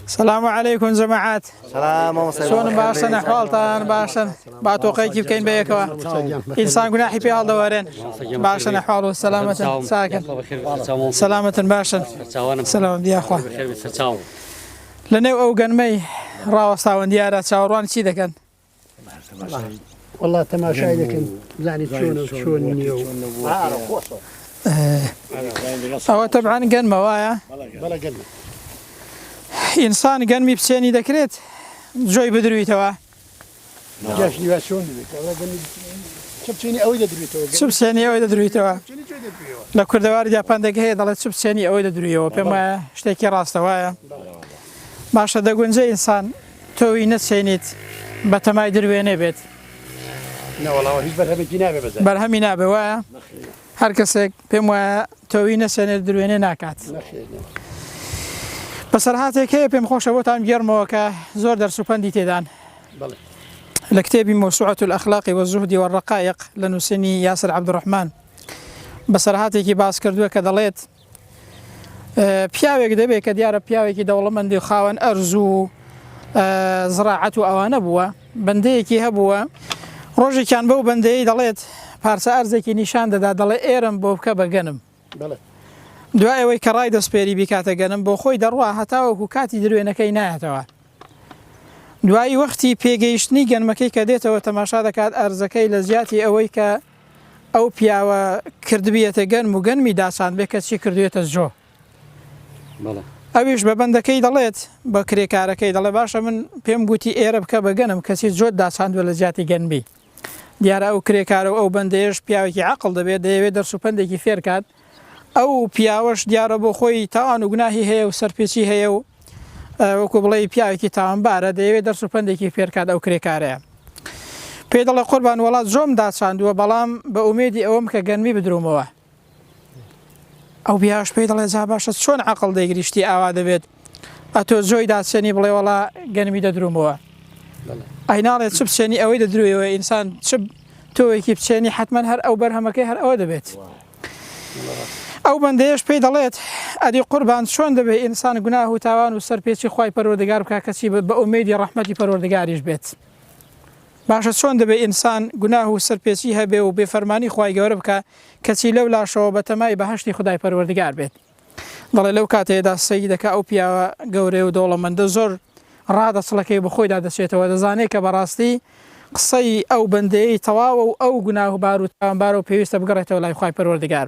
السلام عليكم جماعات. سلام شلون باشن احوالتان باشن باتوقي كيف كاين بيكوا انسان جناحي في هذا وارين باشن احوال والسلامة ساكن سلامة باشن سلام يا اخوان لنا او قنمي راوساون ديارات شاوران شي دكن والله تماشاي لكن يعني شلون نيو او طبعا قنمه وايا بلا قنمه إنسان قنمي بسيني ذكرت جوي بدروي توا جاش لي شلون والله قنمي شبتيني اوي دريتو شوف سيني أوي دروي توا لا كردوار جابان دقيه ضلت شوف سيني أوي دروي وبما اشتكي راس توايا باش دقون زي إنسان توي نسينيت بتماي دروي بيت لا والله هيش برهم جنابه بس برهم نابه وايا هركسك بما توي نسينيت دروي ناكات بەسەرهاتێک هەیە پێم خۆشە بۆتان بگێڕمەوە کە زۆر دەرس و پەندی تێدان لە کتێبی موسوعة الأخلاق والزهد والرقائق لە نووسینی یاسر عەبدوڕەحمان بەسەرهاتێکی باس کردووە کە دەڵێت پیاوێک دەبێت کە دیارە پیاوێکی دەوڵەمەندی و خاوەن ئەرز و زراعەت و ئەوانە بووە بەندەیەکی هەبووە ڕۆژێکیان بەو بەندەیەی دەڵێت پارچە ئەرزێکی نیشان دەدا دەڵێ ئێرم بۆ بکە بە گەنم دوای ئەوەی کە ڕای دەستپێری بیکاتە گەنم بۆ خۆی دەڕوا هەتاوەکو کاتی درێنەکەی نایەتەوە دوایی وەختی پێگەیشتنی گەنمەکەی کە دێتەوە تەماشا دەکات ئەرزەکەی لە زیاتی ئەوەی کە ئەو پیاوە کردبیەتە گەنم و گەنمی داسان بێ کە چی کردوێتە زۆ ئەویش بە بەندەکەی دەڵێت بە کرێکارەکەی دەڵێ باشە من پێم گوتی ئێرە بکە بە گەنم کەسی زۆر داساندوە لە زیاتی گەنمی دیارە ئەو کرێکارە و ئەو بەندەیەش پیاوێکی عەقڵ دەبێت دەیەوێت دەرس و پەندێکی فێر کات ئەو پیاوەش دیارە بۆ خۆی تاوان و گوناهی هەیە و سەرپێچی هەیە و وەکو بڵێ پیاوێکی تاوانبارە دەیەوێت دەرس و پەندێکی فێرکات ئەو کرێکارەیە پێی دەڵێ قوربان وڵات زۆم داچاندووە بەڵام بە ئومێدی ئەوەم کە گەنمی بدرومەوە ئەو پیاوەش پێی دەڵێ جا باشە چۆن عەقڵ دەیگریشتی ئاوا دەبێت ئەتۆ زۆی داچێنی بڵێ وەڵا گەنمی دەدرومەوە ئەی ناڵێت چ بچێنی ئەوەی دەدروێەوە ئینسان چ تۆیەکی بچێنی حتمەن هەر ئەو بەرهەمەکەی هەر ئەوە دەبێت ئەو بەندەیەش پێی دەڵێت ئەدی قوربان چۆن دەبێت ئینسان گوناه و تاوان و سەرپێچی خوای پەروەردگار بکات کەچی بە ئومێدی ڕەحمەتی پەروەردگاریش بێت باشە چۆن دەبێت ئینسان گوناه و سەرپێچی هەبێ و بێفەرمانی خوای گەورە بکە کەچی لەو لاشەوە بە تەمای بەهەشتی خودای پەروەردگار بێت دەڵێ لەو کاتەیەدا سەیدەکە ئەو پیاوە گەورەی و دەوڵەمەندە زۆر ڕادەچڵەکەی بەخۆیدا دەچێتەوە دەزانێت کە بەڕاستی قسەی ئەو بەندەیەی تەواوە و ئەو گوناه و بار و تاوانبارە و پێویستە بگەڕێتەوە لای خوای پەروەردگار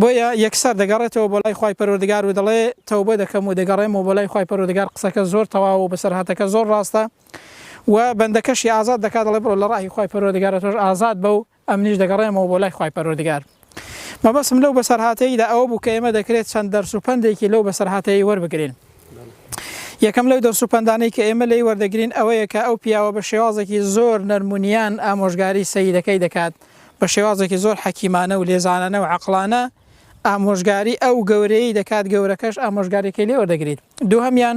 بۆیە یەکسەر دەگەڕێتەوە بۆ لای خوای پەروەردگار و دەڵێ تەوبە دەکەم و دەگەڕێمەوە بۆ لای خوای پەروەردگار قسەکە زۆر تەواو و بەسەرهاتەکە زۆر ڕاستە و بەندەکەشی ئازاد دەکات دەڵێ بڕۆ لە ڕاهی خوای پەروەردگارە تۆش ئازاد بە و ئەمنیش دەگەڕێمەوە بۆ لای خوای پەروەردگار مەبەستم لەو بەسەرهاتەیەدا ئەوە بوو کە ئێمە دەکرێت چەند دەرس و پەندێکی لەو بەسەرهاتەیە وەربگرین یەکەم لەو دەرس و پەندانەی کە ئێمە لێی وەردەگرین ئەوەیە کە ئەو پیاوە بە شێوازێکی زۆر نەرمونیان ئامۆژگاری سەیدەکەی دەکات بە شێوازێکی زۆر حەکیمانە و لێزانانە و عەقڵانە ئامۆژگاری ئەو گەورەی دەکات گەورەکەش ئامۆژگاریەکەی لێ وەردەگریت دووهەمیان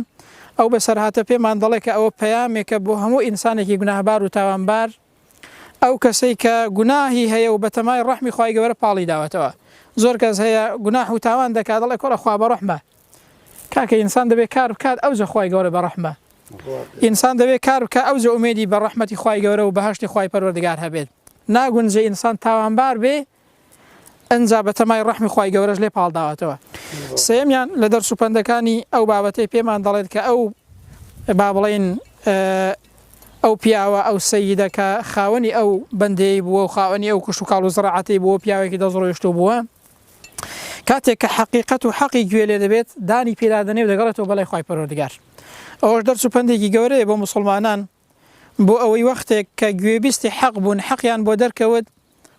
ئەو بەسەرهاتە پێمان دەڵێ کە ئەوە پەیامێکە بۆ هەموو ئینسانێکی گوناهبار و تاوانبار ئەو کەسەی کە گوناهی هەیە و بەتەمای ڕەحمی خوای گەورە پاڵی داوەتەوە زۆر کەس هەیە گوناه و تاوان دەکات دەڵێ کۆڵە خوا بەڕەحمە کاکە ئینسان دەبێت کار بکات ئەوجە خوای گەورە بەڕەحمە ئینسان دەبێت کار بکات ئەوجە ئومێدی بە ڕەحمەتی خوای گەورە و بەهەشتی خوای پەروەردگار هەبێت ناگونجێ ئینسان تاوانبار بێ ئەنجا بەتەمای ڕەحمی خوای گەورەش لێ پاڵداوەتەوە سێمیان لە دەرس و پەندەکانی ئەو بابەتەی پێمان دەڵێت کە ئەو با بڵێن ئەو پیاوە ئەو سەیدە کە خاوەنی ئەو بەندەی بووە و خاوەنی ئەو کوش و کاڵ و زراعەتی بووە پیاوێکی دەزڕۆیشتو بووە کاتێک کە حەقیقەت و حەقی گوێ لێ دەبێت دانی پێدادەنێ و دەگەڕێتەوە بەلای خوای پەروەردگار ئەوەش دەرس و پەندێکی گەورەیە بۆ موسڵمانان بۆ ئەوەی وەختێک کە گوێبیستی حەق بوون حەقیان بۆ دەرکەوت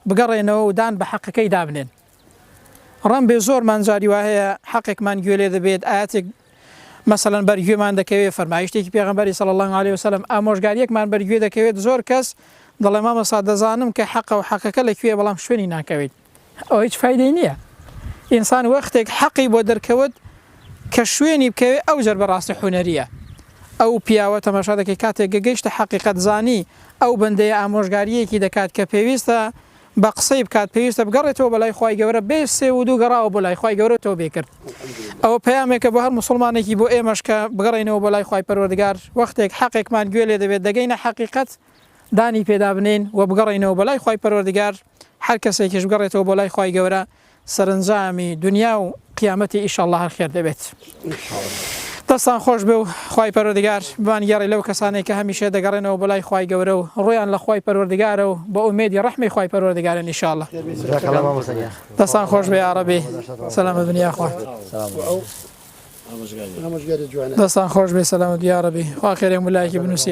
بگەڕێنەوە و دان بە حەقەکەی دابنێن ڕەم بێ زۆرمان جاری وا هەیە حەقێکمان گوێ لێ دەبێت ئاەتێک مەسەڵەن بەرگوێمان دەکەوێت فەرمایشتێکی پێغەمبەری صلی الله علیه وسلم ئامۆژگاریەکمان بەرگوێ دەکەوێت زۆر کەس دەڵێ مامەسا دەزانم کە حەقە و حەقەکە لەکوێ بەڵام شوێنی ناکەوێت ئەو هیچ فایدەی نییە ئینسان وەختێک حەقی بۆ دەرکەوت کە شوێنی بکەوێت ئەو جەر بەڕاستی حونەریە ئەو پیاوە تەماشا دەکەی کاتێک گەگەیشتە حەقیقەت زانی ئەو بەندەیە ئامۆژگاریەکی دەکات کە پێویستە بە قسەی بکات پێویستە بگەڕێتەوە بەلای خی گەورە بێ سێ و دوو گەڕاوە بۆ لای خی گەورە تۆ بێکرد ئەوە پەیامێکە بۆ هەر مسلمانێکی بۆ ئێمەش کە بگەڕێنەوە بۆ لای خی پەروەردگار وەختێک حەقێکمان گوێ لێ دەبێت دەگەینە حەقیقەت دانی پێدا بنین و بگەڕێنەوە بە لای خی پەروەردگار هەر کەسێکیش بگەڕێتەوە بۆ لای خی گەورە سەرنجامی دنیا و قیامەتی ئیشەڵڵا هەر خێر دەبێت دەستان خۆش بێ و خی پەروەردگار بان گەڕی لەو کەسانێک کە هەمیشە دەگەڕێنەوە بە لای خی گەورە و ڕۆیان لە خی پەروەردگارە و بە ئومێدی ڕەحمی خی پەروەردگارن ئیشەڵڵا دەستان خۆش بێ یا ڕەبی سەلامە دنیا خوا دەستان خۆش بێ سەلامەت یا ڕەبی خوا خێرێ مولایەکی بنووسی